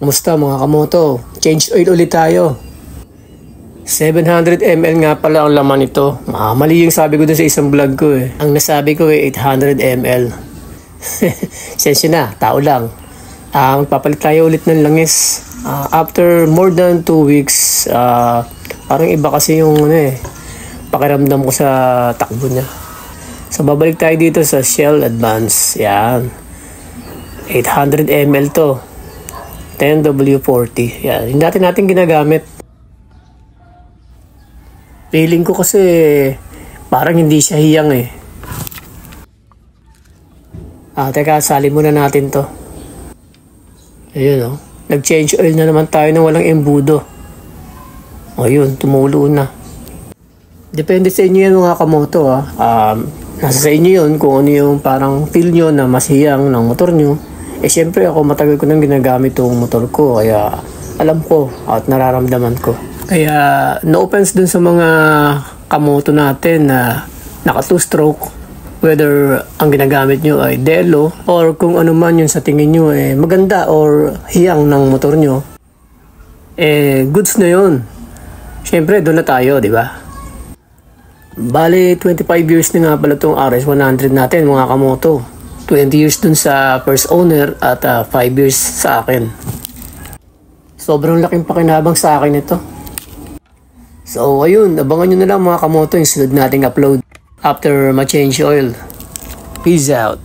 Kumusta mga kamoto? Change oil ulit tayo. 700 ml nga pala ang laman nito. Mali yung sabi ko dun sa isang vlog ko eh. Ang nasabi ko eh 800 ml. Sensya na, tao lang. Magpapalit tayo ulit ng langis. After more than 2 weeks, parang iba kasi yung pakiramdam ko sa takbo niya. So babalik tayo dito sa Shell Advance. Yan. 800 ml to. 10W40. Yan. Hindi natin ginagamit. Feeling ko kasi parang hindi siya hiyang eh. Teka, salin muna natin to. Ayun nag-change oil na naman tayo ng walang embudo. Ayun, tumulo na. Depende sa inyo yan mga kamoto nasa sa inyo yun kung ano yung parang feel nyo na mas hiyang ng motor nyo. Siyempre ako matagal ko nang ginagamit yung motor ko. Kaya alam ko at nararamdaman ko. Kaya no offense dun sa mga kamoto natin na naka 2-stroke, whether ang ginagamit nyo ay Delo or kung ano man yun sa tingin nyo maganda or hiyang ng motor nyo, goods na yun. Siyempre doon na tayo, di ba? Bali 25 years na nga pala itong RS100 natin mga kamoto. 20 years dun sa first owner at 5 years sa akin. Sobrang laking pakinabang sa akin ito. So ayun, abangan nyo na lang mga kamoto yung sunod nating upload after ma-change oil. Peace out.